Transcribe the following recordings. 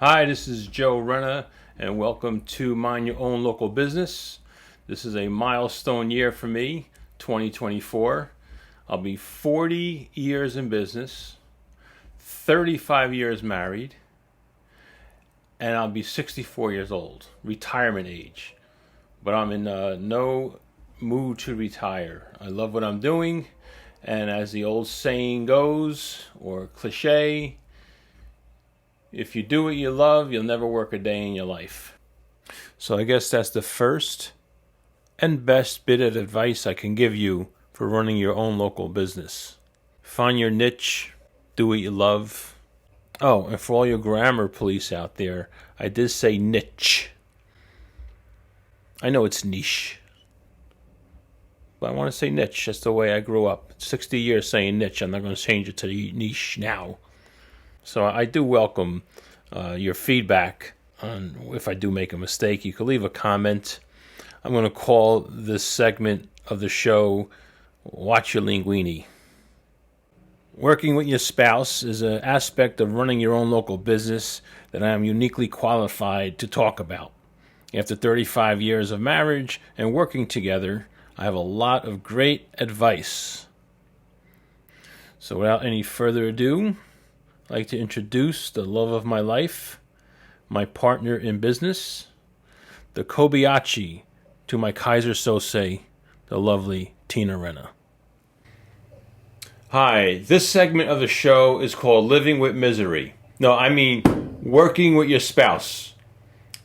Hi, this is Joe Renna, and welcome to Mind Your Own Local Business. This is a milestone year for me, 2024. I'll be 40 years in business, 35 years married, and I'll be 64 years old, retirement age. But I'm in no mood to retire. I love what I'm doing, and as the old saying goes, or cliche, if you do what you love, you'll never work a day in your life. So I guess that's the first and best bit of advice I can give you for running your own local business. Find your niche, do what you love. Oh, and for all your grammar police out there, I did say niche. I know it's niche, but I want to say niche. That's the way I grew up. 60 years saying niche. I'm not going to change it to niche now. So I do welcome your feedback on if I do make a mistake. You can leave a comment. I'm going to call this segment of the show Watch Your Liguine. Working with your spouse is an aspect of running your own local business that I am uniquely qualified to talk about. After 35 years of marriage and working together, I have a lot of great advice. So without any further ado, I'd like to introduce the love of my life, my partner in business, the Kobayashi to my Kaiser Sose, the lovely Tina Renna. Hi, this segment of the show is called Living with Misery. No, I mean working with your spouse.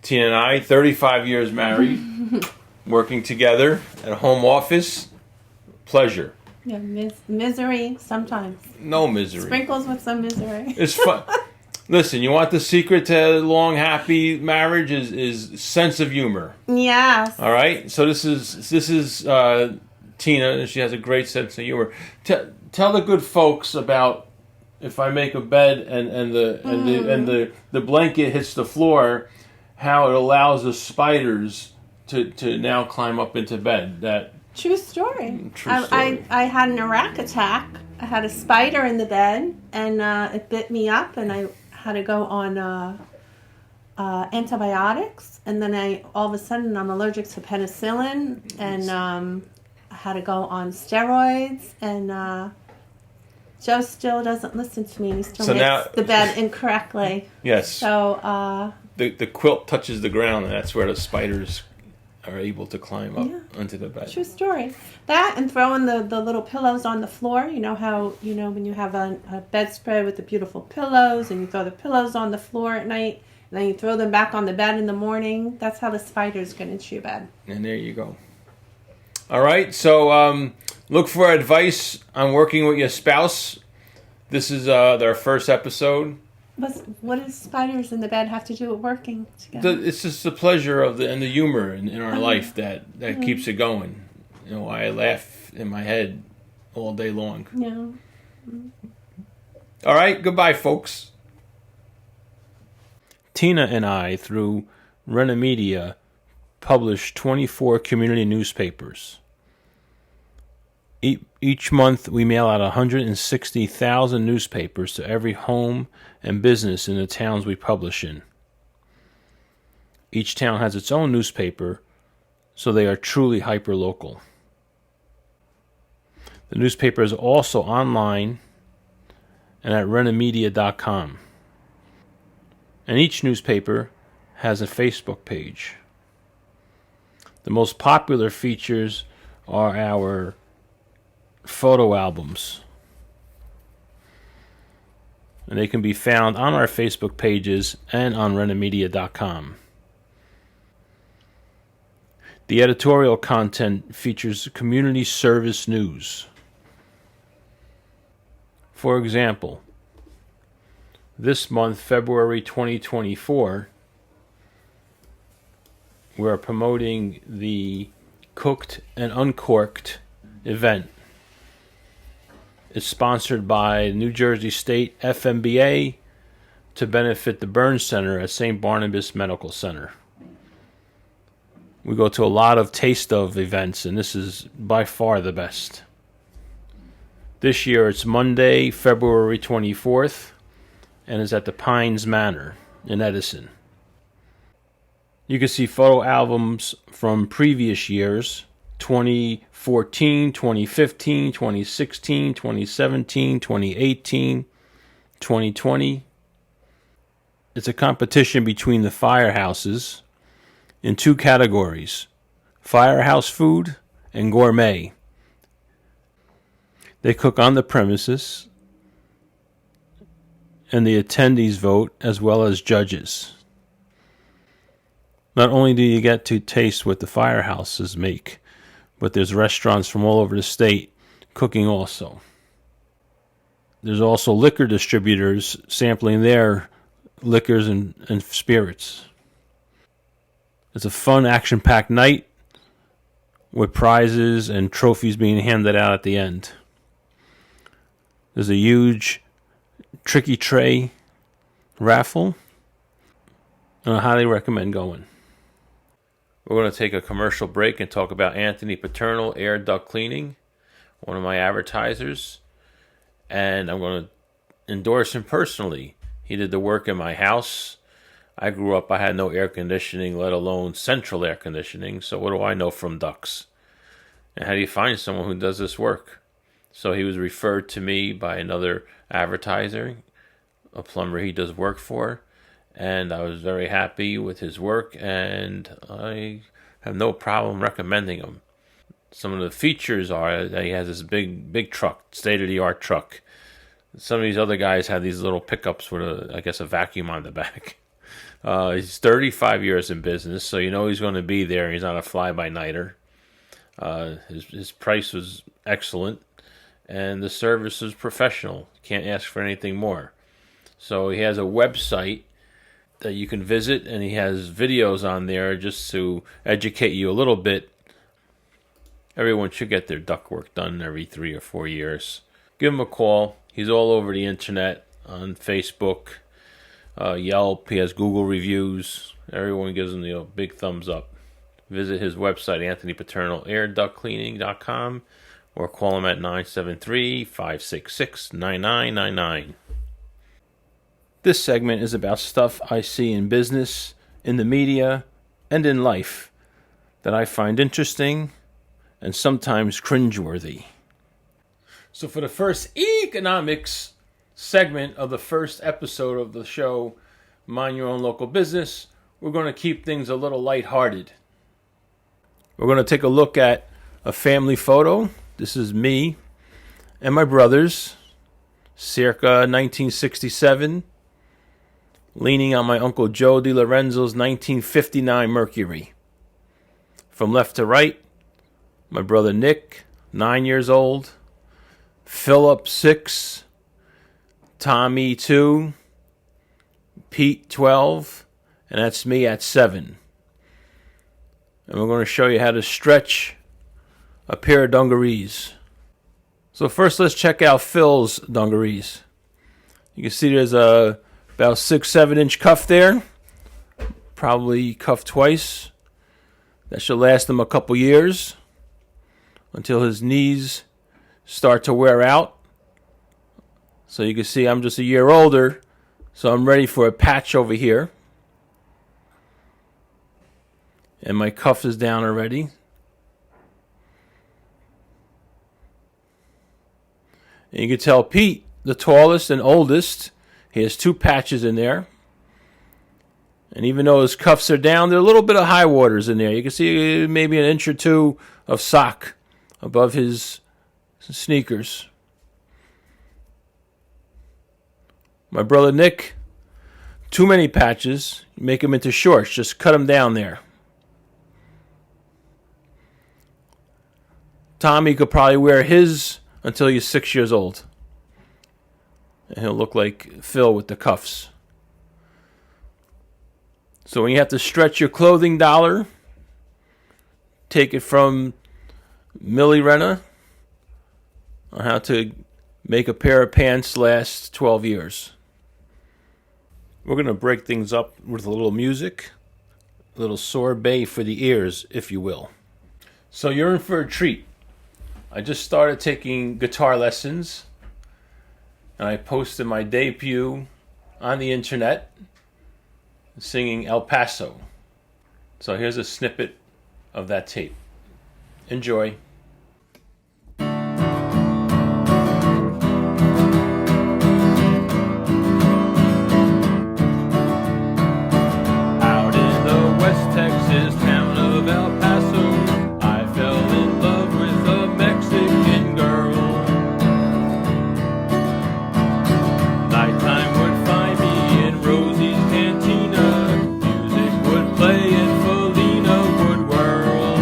Tina and I, 35 years married, working together at a home office. Pleasure. Yeah, misery sometimes. No misery. Sprinkles with some misery. It's fun. Listen, you want the secret to long, happy marriage is sense of humor. Yes. All right. So this is Tina, and she has a great sense of humor. Tell the good folks about if I make a bed and the blanket hits the floor, how it allows the spiders to now climb up into bed. That. True story. True story. I had an Iraq attack. I had a spider in the bed, and it bit me up, and I had to go on antibiotics. And then all of a sudden, I'm allergic to penicillin, and I had to go on steroids. And Joe still doesn't listen to me. He still makes the bed incorrectly. Yes. So the quilt touches the ground, and that's where the spiders are able to climb up onto the bed. True story. That and throwing the little pillows on the floor. You know how, when you have a bedspread with the beautiful pillows and you throw the pillows on the floor at night and then you throw them back on the bed in the morning. That's how the spiders get into your bed. And there you go. All right. So look for advice on working with your spouse. This is their first episode. What does spiders in the bed have to do with working together? It's just the pleasure of and the humor in our life that keeps it going. I laugh in my head all day long. Yeah. All right, goodbye, folks. Tina and I, through Renna Media, publish 24 community newspapers. Each month, we mail out 160,000 newspapers to every home and business in the towns we publish in. Each town has its own newspaper, so they are truly hyper-local. The newspaper is also online and at rennamedia.com. And each newspaper has a Facebook page. The most popular features are our photo albums, and they can be found on our Facebook pages and on rennamedia.com. The editorial content features community service news. For example, this month, February 2024, we are promoting the Cooked and Uncorked event. It's sponsored by New Jersey State FMBA to benefit the Burn Center at St. Barnabas Medical Center. We go to a lot of taste of events, and this is by far the best. This year it's Monday, February 24th, and is at the Pines Manor. in Edison. You can see photo albums from previous years, 2014, 2015, 2016, 2017, 2018, 2020. It's a competition between the firehouses in two categories, firehouse food and gourmet. They cook on the premises, and the attendees vote as well as judges. Not only do you get to taste what the firehouses make, but there's restaurants from all over the state cooking also. There's also liquor distributors sampling their liquors and spirits. It's a fun, action-packed night with prizes and trophies being handed out at the end. There's a huge tricky tray raffle, and I highly recommend going. We're going to take a commercial break and talk about Anthony Paterno Air Duct Cleaning, one of my advertisers, and I'm going to endorse him personally. He did the work in my house. I grew up, I had no air conditioning, let alone central air conditioning, so what do I know from ducts? And how do you find someone who does this work? So he was referred to me by another advertiser, a plumber he does work for, and I was very happy with his work, and I have no problem recommending him. Some of the features are that he has this big truck, state-of-the-art truck. Some of these other guys have these little pickups with a vacuum on the back. He's 35 years in business, so you know he's going to be there. He's not a fly-by-nighter. His price was excellent, and the service was professional. Can't ask for anything more. So he has a website that you can visit, and he has videos on there just to educate you a little bit. Everyone should get their duct work done every 3 or 4 years. Give him a call. He's all over the internet, on Facebook, Yelp. He has Google reviews. Everyone gives him the big thumbs up. Visit his website, anthonypaternoairductcleaning.com, or call him at 973-566-9999. This segment is about stuff I see in business, in the media, and in life that I find interesting and sometimes cringeworthy. So for the first EEEkanomics segment of the first episode of the show, Mind Your Own Local Business, we're going to keep things a little lighthearted. We're going to take a look at a family photo. This is me and my brothers, circa 1967, leaning on my Uncle Joe DiLorenzo's 1959 Mercury. From left to right, my brother Nick, 9 years old, Philip, 6, Tommy, 2, Pete, 12, and that's me at 7. And we're going to show you how to stretch a pair of dungarees. So first, let's check out Phil's dungarees. You can see there's about 6-7 inch cuff there, probably cuffed twice. That should last him a couple years until his knees start to wear out. So you can see I'm just a year older, so I'm ready for a patch over here. And my cuff is down already. And you can tell Pete, the tallest and oldest, he has 2 patches in there. And even though his cuffs are down, there are a little bit of high waters in there. You can see maybe an inch or 2 of sock above his sneakers. My brother Nick, too many patches. You make them into shorts. Just cut them down there. Tommy could probably wear his until he's 6 years old. And he'll look like Phil with the cuffs. So when you have to stretch your clothing dollar, take it from Millie Renna on how to make a pair of pants last 12 years. We're going to break things up with a little music, a little sorbet for the ears, if you will. So you're in for a treat. I just started taking guitar lessons, and I posted my debut on the internet. singing El Paso. So here's a snippet of that tape. Enjoy. Out in the West Texas town of El Paso, I fell in love with a Mexican girl. Nighttime would find me in Rosie's cantina. Music would play and Felina would whirl.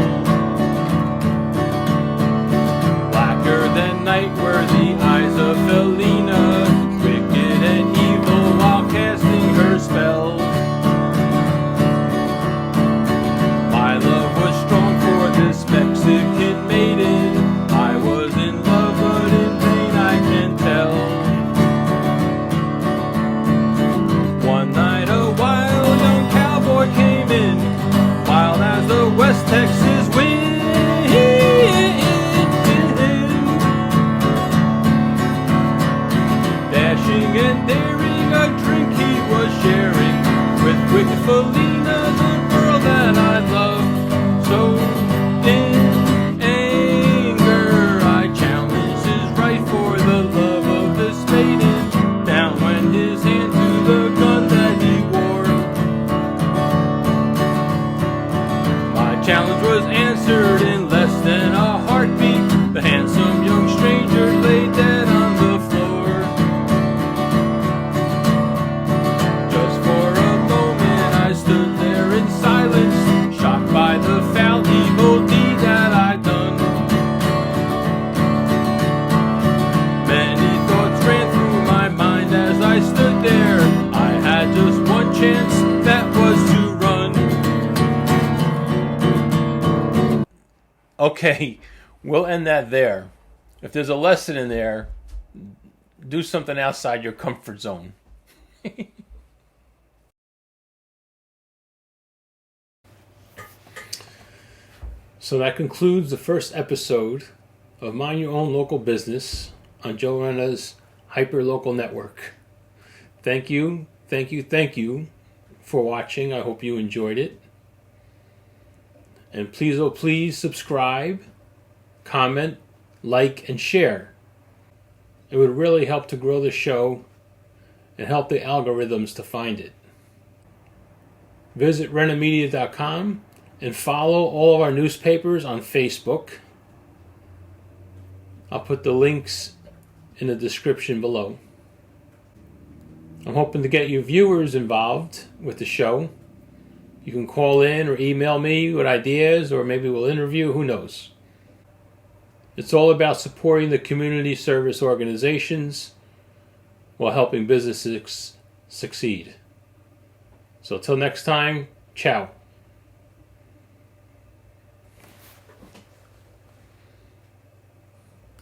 Blacker than night were the eyes of Felina, wicked and evil while casting her spell. My love was strong for this Mexican maiden. I was in love but in pain, I can tell. One night a wild young cowboy came in, wild as the West Texas wind. Dashing and daring, a drink he was sharing with wicked Felina, the girl that I loved. So in anger I challenged his right for the love of this maiden. Down went his hand to the gun that he wore. My challenge was answered in less than a heartbeat. The handsome young stranger lay dead on the floor. Just for a moment I stood there in silence, shocked by the foul evil deed that I'd done. Many thoughts ran through my mind as I stood there. I had just one chance, that was to run. Okay, we'll end that there. If there's a lesson in there, do something outside your comfort zone. So that concludes the first episode of Mind Your Own Local Business on Joe Renna's Hyperlocal Network. Thank you for watching. I hope you enjoyed it. And please, oh please, subscribe, comment, like, and share. It would really help to grow the show and help the algorithms to find it. Visit rennamedia.com and follow all of our newspapers on Facebook. I'll put the links in the description below. I'm hoping to get you viewers involved with the show. You can call in or email me with ideas, or maybe we'll interview, who knows. It's all about supporting the community service organizations while helping businesses succeed. So till next time, ciao.